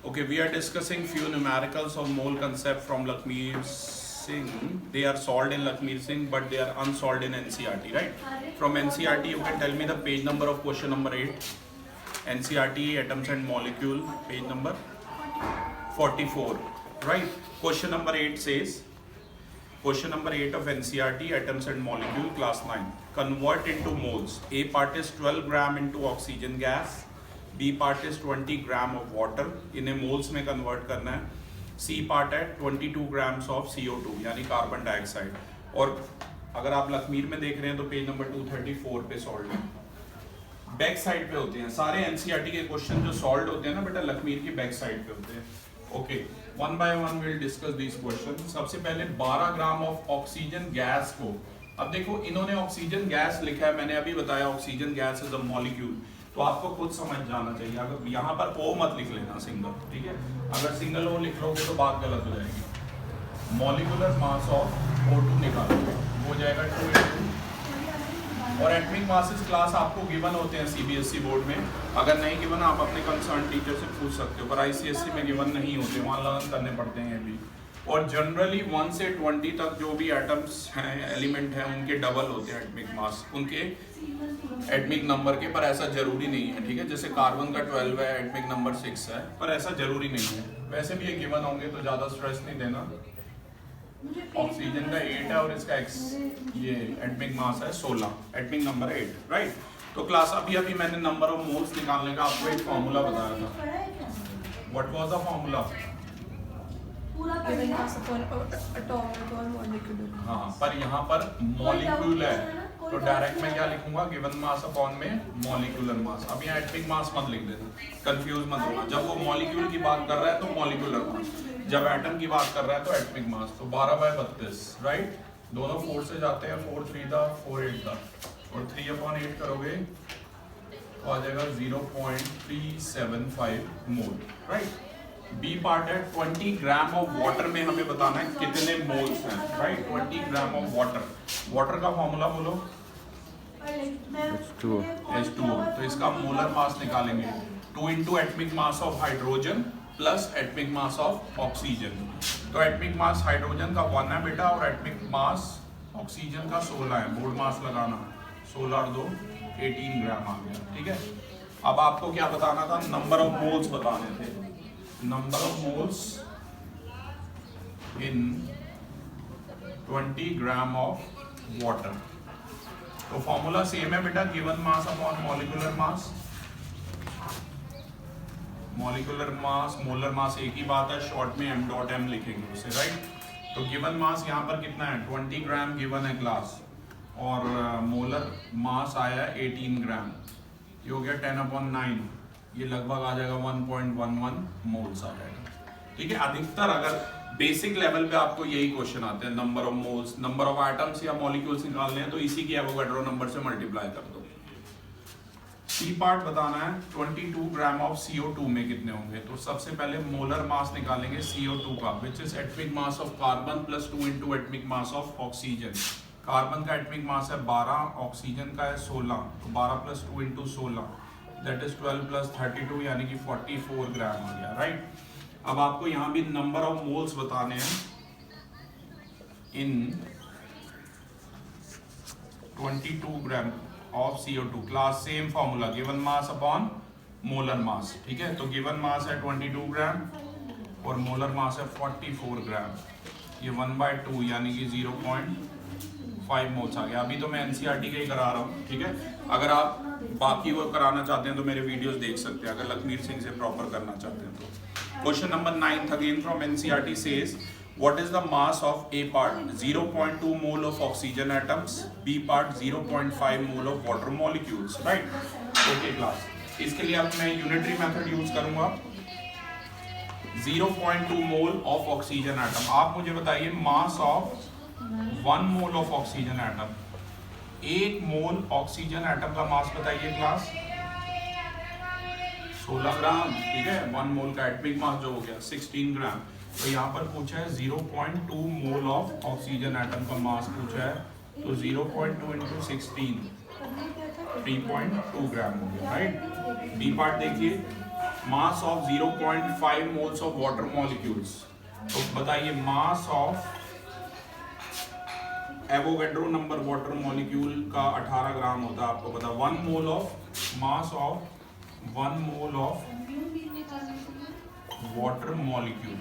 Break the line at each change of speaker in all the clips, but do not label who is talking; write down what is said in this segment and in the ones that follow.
Okay, we are discussing few numericals of mole concept from Lakshmi Singh. They are solved in Lakshmi Singh, but they are unsolved in NCRT, right? From NCRT, you can tell me the page number of question number 8. NCRT, atoms and molecule, page number 44, right? Question number 8 says, question number 8 of NCRT, atoms and molecule, class 9. Convert into moles. A part is 12 gram into oxygen gas. B part is 20 gram of water, इन्हें moles में convert करना है. C part है 22 grams of CO2 यानी carbon dioxide. और अगर आप लखमीर में देख रहे हैं तो पेज नंबर 234 पे सॉल्व है. बैक साइड पे होते हैं सारे एनसीईआरटी के क्वेश्चन जो सॉल्व होते हैं ना बेटा, लखमीर की बैक साइड पे होते हैं. Okay, one by one will discuss this question. सबसे पहले 12 ग्राम ऑफ ऑक्सीजन गैस को, अब देखो इन्होंने ऑक्सीजन गैस लिखा है, मैंने अभी बताया oxygen gas is a molecule, तो आपको खुद समझ जाना चाहिए. अगर यहाँ पर ओ मत लिख लेना सिंगल, ठीक है? अगर सिंगल ओ लिख लोगे तो बात गलत हो जाएगी. मॉलिक्यूलर मास ऑफ O2 निकालोगे, हो जाएगा 2 और एटमिक मासेस क्लास आपको गिवन होते हैं CBSE बोर्ड में. अगर नहीं गिवन आप अपने कंसर्न टीचर से पूछ सकते हो, पर ICSE में गिवन नहीं होते, वहाँ लर्न करने पड़ते हैं अभी. और जनरली 1 से 20 तक जो भी एटम्स हैं, एलिमेंट हैं, उनके डबल होते हैं एटमिक मास उनके एटमिक नंबर के, पर ऐसा जरूरी नहीं है, ठीक है? जैसे कार्बन का 12 है, एटमिक नंबर 6 है, पर ऐसा जरूरी नहीं है. वैसे भी ये गिवन होंगे तो ज़्यादा स्ट्रेस नहीं देना. ऑक्सीजन का 8 है और इसका ये एटमिक मास है 16, एटमिक नंबर 8, राइट? तो क्लास अभी मैंने नंबर ऑफ मोल्स निकालने का आपको एक फॉर्मूला बताया था. What was the formula? हाँ, पर यहाँ पर मॉलिक्यूल है तो डायरेक्ट मैं क्या लिखूंगा, गिवन मास अपॉन में मॉलिक्यूलर मास. अब यहाँ एटमिक मास मत लिख देना, कंफ्यूज मत होना. जब वो मॉलिक्यूल की बात कर रहा है तो मॉलिक्यूलर मास, जब एटम की बात कर रहा है तो एटमिक मास. तो 12/32, राइट? दोनों 4 से जाते हैं, 4 3 दा 4 8 दा, और 3/8 करोगे तो आ जाएगा 0.375 मोल, राइट? बी पार्ट है 20 ग्राम ऑफ वाटर में हमें बताना है कितने मोल्स हैं, right? 20 gram of water. Water का फॉर्मूला बोलो. H2O. तो इसका मोलर मास निकालेंगे 2 into atomic mass of hydrogen plus atomic mass of oxygen. तो एटमिक मास हाइड्रोजन का 1 है बेटा, और एटमिक मास ऑक्सीजन का 16 है. बोर्ड मास लगाना, 16 और 2 18 ग्राम आ गया, ठीक है? अब आपको क्या बताना था? नंबर ऑफ मोल्स बताने थे. Number of moles in 20 gram of water. तो फॉर्मूला सेम है बेटा, given mass upon molecular mass. Molecular mass, molar mass एक ही बात है, शॉर्ट में m.m लिखेंगे उसे, राइट? तो गिवन मास यहाँ पर कितना है? 20 ग्राम गिवन है क्लास, और मोलर मास आया 18 ग्राम. ये हो गया 10/9, ये लगभग आ जाएगा 1.11 मोल्स आ जाएगा, ठीक है? अधिकतर अगर बेसिक लेवल पे आपको यही क्वेश्चन आते हैं, number of moles, number of atoms या मॉलिक्यूल्स निकालने हैं, तो इसी की एवोगाड्रो नंबर से मल्टीप्लाई कर दो. सी पार्ट बताना है 22 ग्राम ऑफ CO2 में कितने होंगे. तो सबसे पहले मोलर मास निकालेंगे CO2 का, which is atomic mass of carbon plus 2 into atomic mass of oxygen. Carbon का एटमिक मास है 12, ऑक्सीजन का है 16, तो 12 plus 2 into 16 that is 12 plus 32 यानी कि 44 ग्राम आ गया, राइट? अब आपको यहाँ भी नंबर ऑफ मोल्स बताने हैं इन 22 gram of CO2. Class same formula, given mass upon molar mass, ठीक है? तो गिवन मास है 22 ग्राम और मोलर मास है 44 ग्राम. ये 1/2 यानी कि 0.5 मोल्स आ गया. अभी तो मैं NCERT का ही करा रहा हूँ, ठीक है? अगर आप बाकी वो कराना चाहते हैं तो मेरे वीडियोस देख सकते हैं, अगर लखमीर सिंह से प्रॉपर करना चाहते हैं तो. Question number 9 again from NCERT says what is the mass of A part? 0.2 mole of oxygen atoms, B part 0.5 mole of water molecules, right? Okay class, इसके लिए अब मैं यूनिटरी मेथड यूज करूंगा. 0.2 मोल ऑफ ऑक्सीजन एटम. आप मुझे बताइए mass of 1 mole of oxygen atom. 1 mole oxygen atom का मास बताइए क्लास. 16 ग्राम, ठीक है? 1 मोल का एटमिक मास जो हो गया 16 ग्राम. तो यहाँ पर पूछा है 0.2 मोल ऑफ ऑक्सीजन एटम का मास पूछा है, तो 0.2 इंटू 16 3.2 ग्राम हो गया, राइट? बी पार्ट देखिए, mass of 0.5 moles of water molecules. तो बताइए mass of Avogadro number water molecule का 18 ग्राम होता है, आपको पता। 1 mole of mass of 1 mole of water molecule,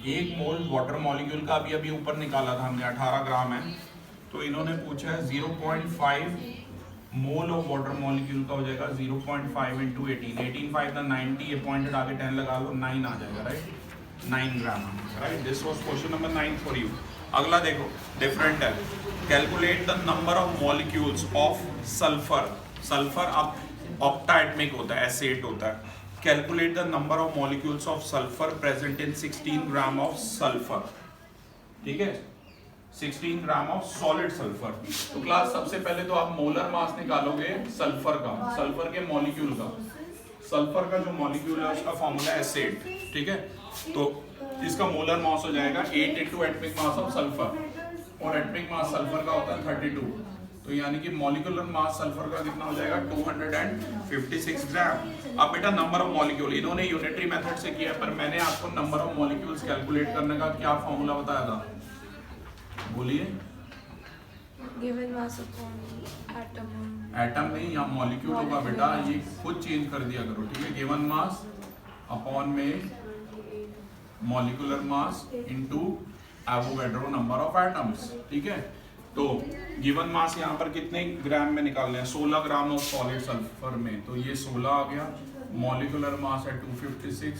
1 mole water molecule का अभी ऊपर निकाला था हमने 18 ग्राम है। तो इन्होंने पूछा है 0.5 मोल ऑफ वाटर मॉलिक्यूल का हो जाएगा 0.5 इंटू 18 5 द 90, ये पॉइंटेड आगे 10 लगा लो, 9 आ जाएगा, right, 9 gram, right. This was question number 9 for you. अगला देखो, डिफरेंट है। Calculate the number of molecules of sulphur. Sulphur अब ऑक्टाएटमिक होता है, एसिड होता है। Calculate the number of molecules of sulphur present in 16 gram of sulphur, ठीक है, 16 ग्राम ऑफ सॉलिड सल्फर। तो क्लास सबसे पहले तो आप मोलर मास निकालोगे सल्फर का, सल्फर के मॉलिक्यूल का। सल्फर का जो मॉलिक्यूल है उसका फॉर्मूला है 8, ठीक है। तो इसका मोलर मास हो जाएगा 8 into atomic mass of sulphur, और एटमिक मास सल्फर का होता है 32। तो यानी कि मॉलिक्यूलर मास सल्फर का कितना हो जाएगा 256 ग्राम। अब बेटा नंबर ऑफ मॉलिक्यूल इन्होंने यूनिटरी मेथड से किया, पर मैंने आपको नंबर ऑफ मॉलिक्यूल्स कैलकुलेट करने का क्या फॉर्मूला बताया था, बोलिए।
Given mass upon atom.
Atom नहीं, यहाँ मॉलिक्यूल होगा बेटा, ये खुद चेंज कर दिया करो, ठीक है। गिवन मास अपॉन में molecular mass into Avogadro number of atoms, ठीक है। तो गिवन मास यहाँ पर कितने ग्राम में निकालने हैं, 16 ग्राम ऑफ सॉलिड सल्फर में, तो ये 16 आ गया। मॉलिक्यूलर मास है 256,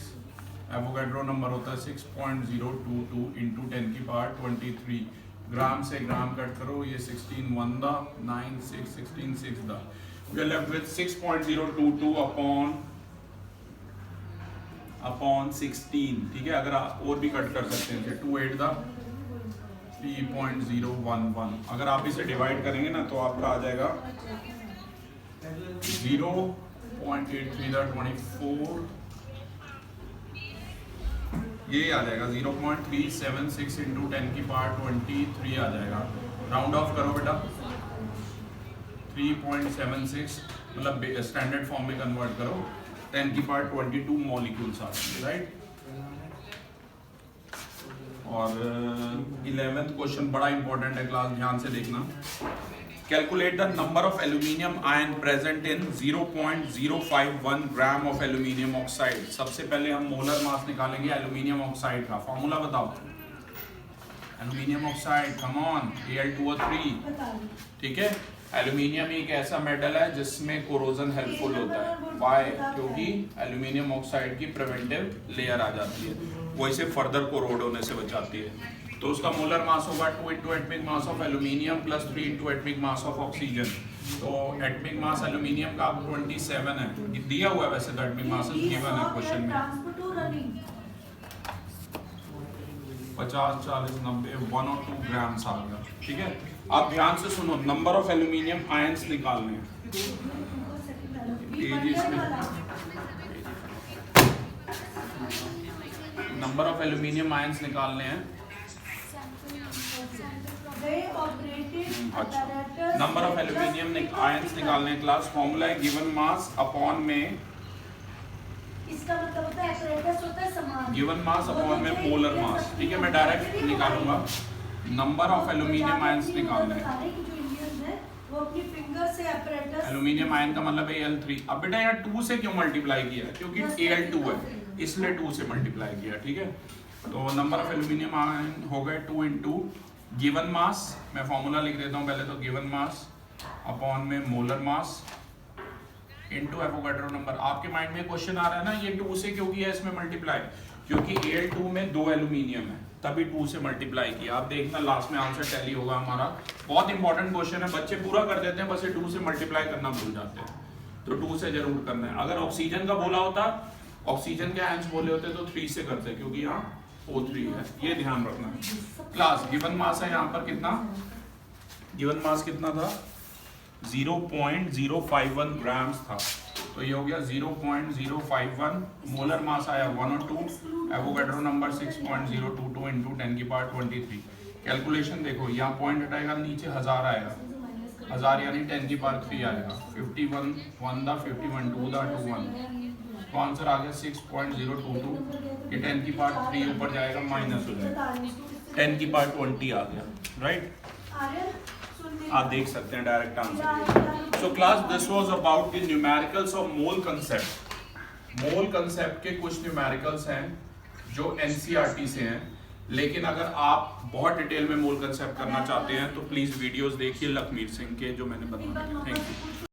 एवोगैड्रो नंबर होता है 6.022 इंटू 10 की पावर 23। ग्राम से ग्राम कट करो, ये 16 1 दा 9 6 16 6 दा, we are left with 6.022 upon 16, ठीक है। अगर आप और भी कट कर सकते हैं, 2 8 दा 3.011। अगर आप इसे डिवाइड करेंगे ना तो आपका आ जाएगा 0.83 दा 24, ये आ जाएगा 0.376 इंटू 10 की पावर 23 आ जाएगा। राउंड ऑफ करो बेटा, 3.76 मतलब स्टैंडर्ड फॉर्म में कन्वर्ट करो, 10 की पावर 22 मॉलिक्यूल्स आ जाएंगे, राइट। और 11th क्वेश्चन बड़ा इंपॉर्टेंट है क्लास, ध्यान से देखना। Calculate the number of aluminium ion present in 0.051 gram of aluminium oxide. सबसे पहले हम मोलर मास निकालेंगे एल्यूमिनियम ऑक्साइड का, फॉर्मूला बताओ। Aluminium oxide, come on, Al2O3, ठीक है। एल्यूमिनियम एक ऐसा मेटल है जिसमें कोरोजन हेल्पफुल होता है, वाई, क्योंकि एल्यूमिनियम ऑक्साइड की प्रिवेंटिव लेयर आ जाती है, वो इसे फर्दर कोरोड होने से बचाती है। तो उसका मोलर मास होगा 2 into atomic mass of aluminium plus 3 into atomic mass of oxygen. तो एटमिक मास एल्यूमिनियम का 27 है, दिया हुआ है वैसे तो एटमिक मास गिवन है क्वेश्चन में, 50 40 90 1 और 2 ग्राम्स आ गया, ठीक है। आप ध्यान से सुनो, नंबर ऑफ एल्यूमिनियम आयंस निकालने हैं, नंबर ऑफ एल्यूमिनियम आयंस निकालने हैं। अच्छा, नंबर ऑफ एल्यूमिनियम आयंस निकालने क्लास, फॉर्मूला है गिवन मास अपॉन में,
इसका मतलब होता है एपरेटस होता है समान,
गिवन मास अपॉन में मोलर मास, ठीक है। मैं डायरेक्ट निकालूंगा, नंबर ऑफ एल्यूमिनियम आयंस निकालने हैं।
वो अपनी फिंगर से एपरेटस,
एल्यूमिनियम आयन का मतलब है Al3। अब बेटा यहाँ 2 से क्यों मल्टीप्लाई किया, क्योंकि Al2 है इसलिए 2 से मल्टीप्लाई किया, ठीक है। तो नंबर ऑफ एल्यूमिनियम आयन हो गए 2 इंटू गिवन मास, मैं फॉर्मूला लिख देता हूँ पहले, तो गिवन मास अपॉन में molar mass into Avogadro number. आपके माइंड में क्वेश्चन आ रहा है ना, ये 2 से क्यों किया इसमें मल्टीप्लाई, क्योंकि Al2 में 2 एल्यूमिनियम है, तभी 2 से मल्टीप्लाई किया। आप देखना लास्ट में आंसर टैली होगा हमारा। बहुत इंपॉर्टेंट क्वेश्चन है, बच्चे पूरा कर देते हैं, बस ये 2 से मल्टीप्लाई करना भूल जाते हैं, तो 2 से जरूर करना है। अगर ऑक्सीजन का बोला होता, ऑक्सीजन के आयंस बोले होते तो 3 से करते, क्योंकि यहाँ O3 है, ये ध्यान रखना है क्लास। गिवन मास है यहाँ पर कितना, गिवन मास कितना था, 0.051 ग्राम्स था, तो ये हो गया 0.051। मोलर मास आया 1 और 2, एवोगैड्रो नंबर 6.022 इंटू 10 की पावर 23। कैलकुलेशन देखो, यहाँ पॉइंट हटाएगा नीचे 1000 आएगा, 1000 यानी 10 की पावर 3 आएगा। 51 1 दा 51 2 दा 2 1, तो आंसर आ गया 6.022। ये 10 की पावर 3 ऊपर जाएगा माइनस हो जाएगा, 10 की पावर 20 आ गया, राइट। आप देख सकते हैं direct answer. So class this was about the numericals of mole concept. Mole concept के कुछ न्यूमेरिकल्स हैं जो एनसीईआरटी से हैं, लेकिन अगर आप बहुत डिटेल में मोल कंसेप्ट करना चाहते हैं तो प्लीज वीडियोस देखिए लखमीर सिंह के जो मैंने बनवाए। Thank you.